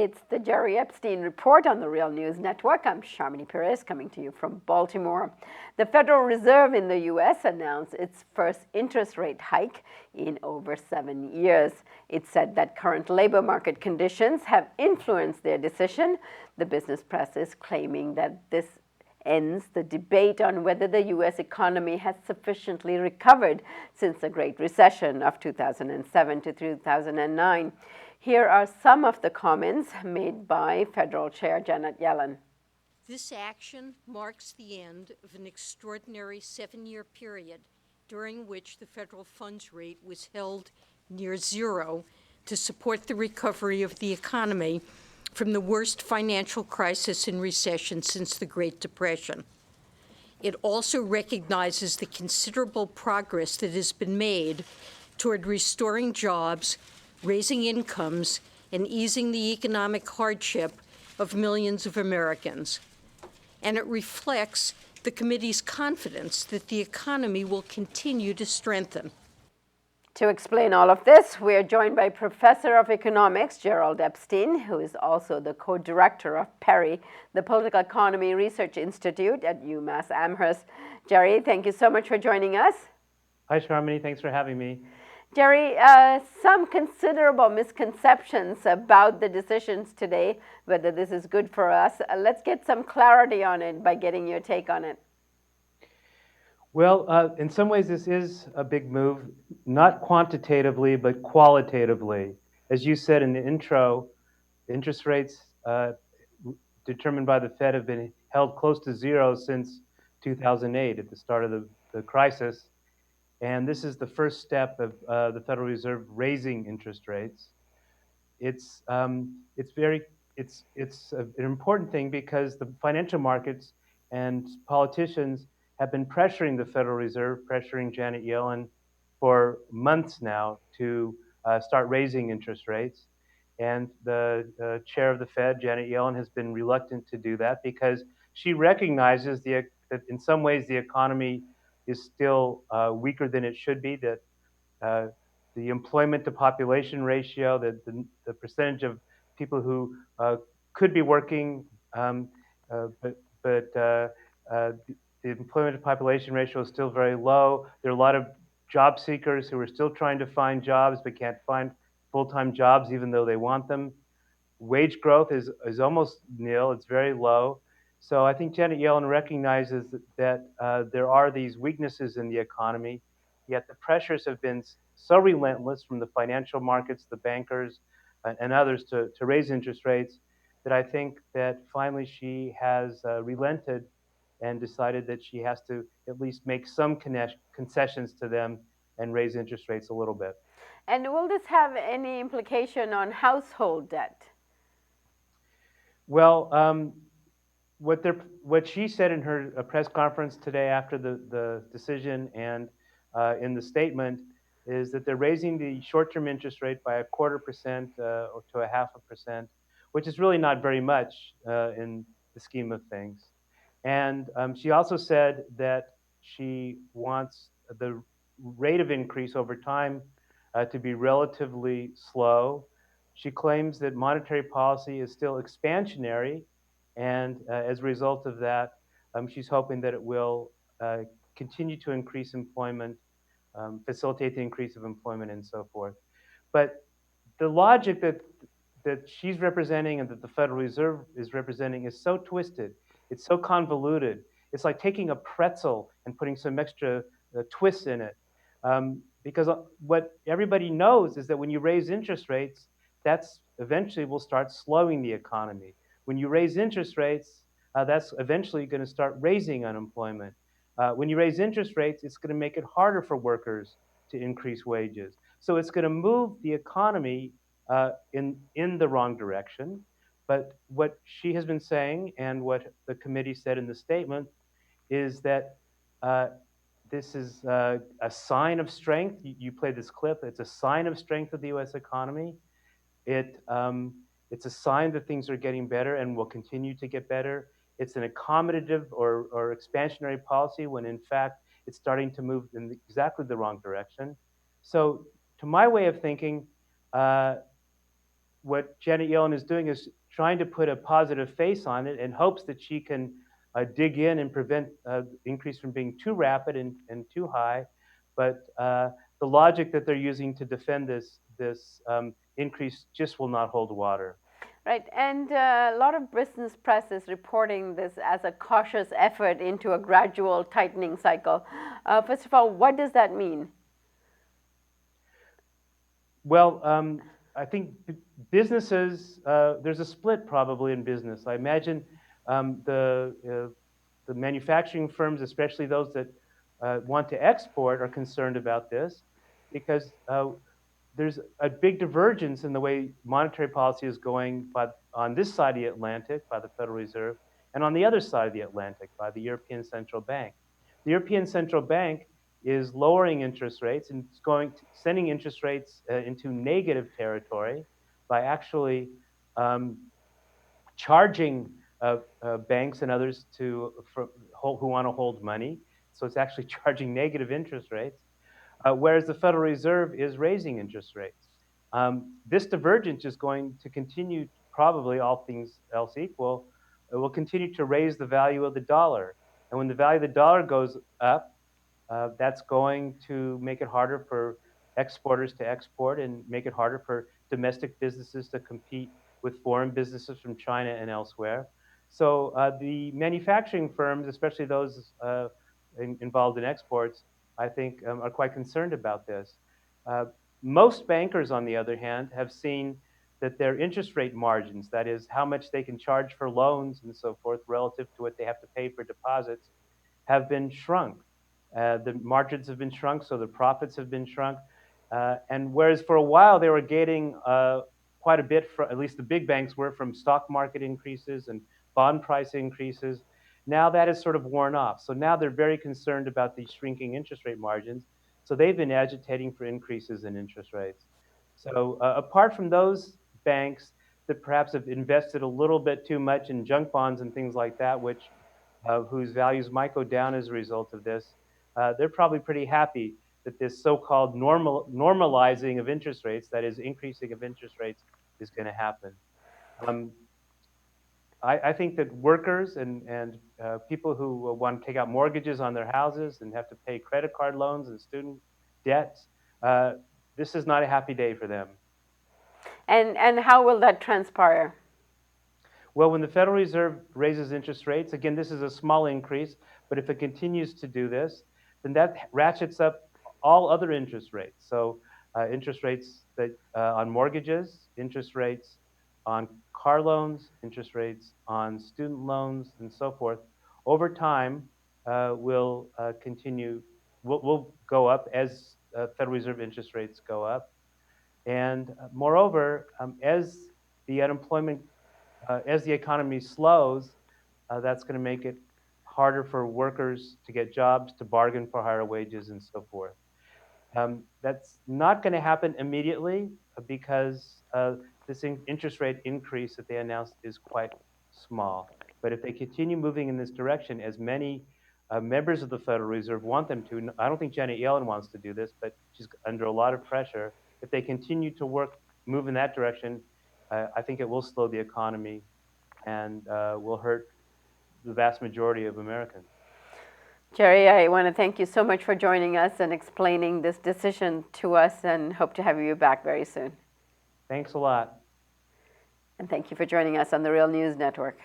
It's the Gerald Epstein Report on the Real News Network. I'm Sharmini Perez coming to you from Baltimore. The Federal Reserve in the U.S. announced its first interest rate hike in over 7 years. It said that current labor market conditions have influenced their decision. The business press is claiming that this ends the debate on whether the U.S. economy has sufficiently recovered since the Great Recession of 2007 to 2009. Here are some of the comments made by Federal Chair Janet Yellen. This action marks the end of an extraordinary 7-year period during which the federal funds rate was held near zero to support the recovery of the economy from the worst financial crisis and recession since the Great Depression. It also recognizes the considerable progress that has been made toward restoring jobs, raising incomes, and easing the economic hardship of millions of Americans. And it reflects the committee's confidence that the economy will continue to strengthen. To explain all of this, we are joined by Professor of Economics Gerald Epstein, who is also the co-director of PERI, the Political Economy Research Institute at UMass Amherst. Jerry, thank you so much for joining us. Hi, Sharmini. Thanks for having me. Jerry, some considerable misconceptions about the decisions today, whether this is good for us. Let's get some clarity on it by getting your take on it. Well, in some ways, this is a big move, not quantitatively, but qualitatively. As you said in the intro, interest rates determined by the Fed have been held close to zero since 2008 at the start of the crisis. And this is the first step of the Federal Reserve raising interest rates. It's an important thing because the financial markets and politicians have been pressuring the Federal Reserve, pressuring Janet Yellen for months now to start raising interest rates. And the chair of the Fed, Janet Yellen, has been reluctant to do that because she recognizes that in some ways the economy is still weaker than it should be, that the employment to population ratio, the percentage of people who could be working, but the employment to population ratio is still very low. There are a lot of job seekers who are still trying to find jobs but can't find full-time jobs even though they want them. Wage growth is almost nil, it's very low. So I think Janet Yellen recognizes that there are these weaknesses in the economy, yet the pressures have been so relentless from the financial markets, the bankers, and others to raise interest rates that I think that finally she has relented and decided that she has to at least make some concessions to them and raise interest rates a little bit. And will this have any implication on household debt? Well, what she said in her press conference today after the decision and in the statement is that they're raising the short-term interest rate by 0.25% or to 0.5%, which is really not very much in the scheme of things. And she also said that she wants the rate of increase over time to be relatively slow. She claims that monetary policy is still expansionary, and as a result of that, she's hoping that it will continue to increase employment, facilitate the increase of employment, and so forth. But the logic that she's representing and that the Federal Reserve is representing is so twisted. It's so convoluted. It's like taking a pretzel and putting some extra twists in it. Because what everybody knows is that when you raise interest rates, that's eventually will start slowing the economy. When you raise interest rates, that's eventually going to start raising unemployment. When you raise interest rates, it's going to make it harder for workers to increase wages. So it's going to move the economy in the wrong direction. But what she has been saying and what the committee said in the statement is that this is a sign of strength. You played this clip. It's a sign of strength of the U.S. economy. It's a sign that things are getting better and will continue to get better. It's an accommodative or expansionary policy when in fact it's starting to move in exactly the wrong direction. So to my way of thinking, what Janet Yellen is doing is trying to put a positive face on it in hopes that she can dig in and prevent increase from being too rapid and too high. But the logic that they're using to defend this increase just will not hold water. Right, and a lot of business press is reporting this as a cautious effort into a gradual tightening cycle. First of all, what does that mean? Well, I think businesses, there's a split probably in business. I imagine the manufacturing firms, especially those that want to export, are concerned about this because there's a big divergence in the way monetary policy is going on this side of the Atlantic by the Federal Reserve and on the other side of the Atlantic by the European Central Bank. The European Central Bank is lowering interest rates and sending interest rates into negative territory by actually um, charging banks and others who want to hold money. So it's actually charging negative interest rates, whereas the Federal Reserve is raising interest rates. This divergence is going to continue, probably all things else equal. It will continue to raise the value of the dollar. And when the value of the dollar goes up, that's going to make it harder for exporters to export and make it harder for domestic businesses to compete with foreign businesses from China and elsewhere. So the manufacturing firms, especially those involved in exports, I think are quite concerned about this. Uh, Most bankers, on the other hand, have seen that their interest rate margins, that is, how much they can charge for loans and so forth relative to what they have to pay for deposits, have been shrunk. The margins have been shrunk, so the profits have been shrunk. And whereas for a while they were getting quite a bit, at least the big banks were, from stock market increases and bond price increases, now that is sort of worn off. So now they're very concerned about these shrinking interest rate margins. So they've been agitating for increases in interest rates. So apart from those banks that perhaps have invested a little bit too much in junk bonds and things like that, whose values might go down as a result of this, they're probably pretty happy that this so-called normalizing of interest rates, that is, increasing of interest rates, is going to happen. Um, I think that workers and people who want to take out mortgages on their houses and have to pay credit card loans and student debts, this is not a happy day for them. And how will that transpire? Well, when the Federal Reserve raises interest rates, again, this is a small increase, but if it continues to do this, then that ratchets up all other interest rates. So interest rates on mortgages, interest rates on car loans, interest rates on student loans, and so forth, over time will will go up as Federal Reserve interest rates go up. And moreover, as the economy slows, that's going to make it harder for workers to get jobs, to bargain for higher wages, and so forth. That's not going to happen immediately because this interest rate increase that they announced is quite small. But if they continue moving in this direction, as many members of the Federal Reserve want them to, I don't think Janet Yellen wants to do this, but she's under a lot of pressure. If they continue to move in that direction, I think it will slow the economy and will hurt the vast majority of Americans. Jerry, I want to thank you so much for joining us and explaining this decision to us, and hope to have you back very soon. Thanks a lot. And thank you for joining us on the Real News Network.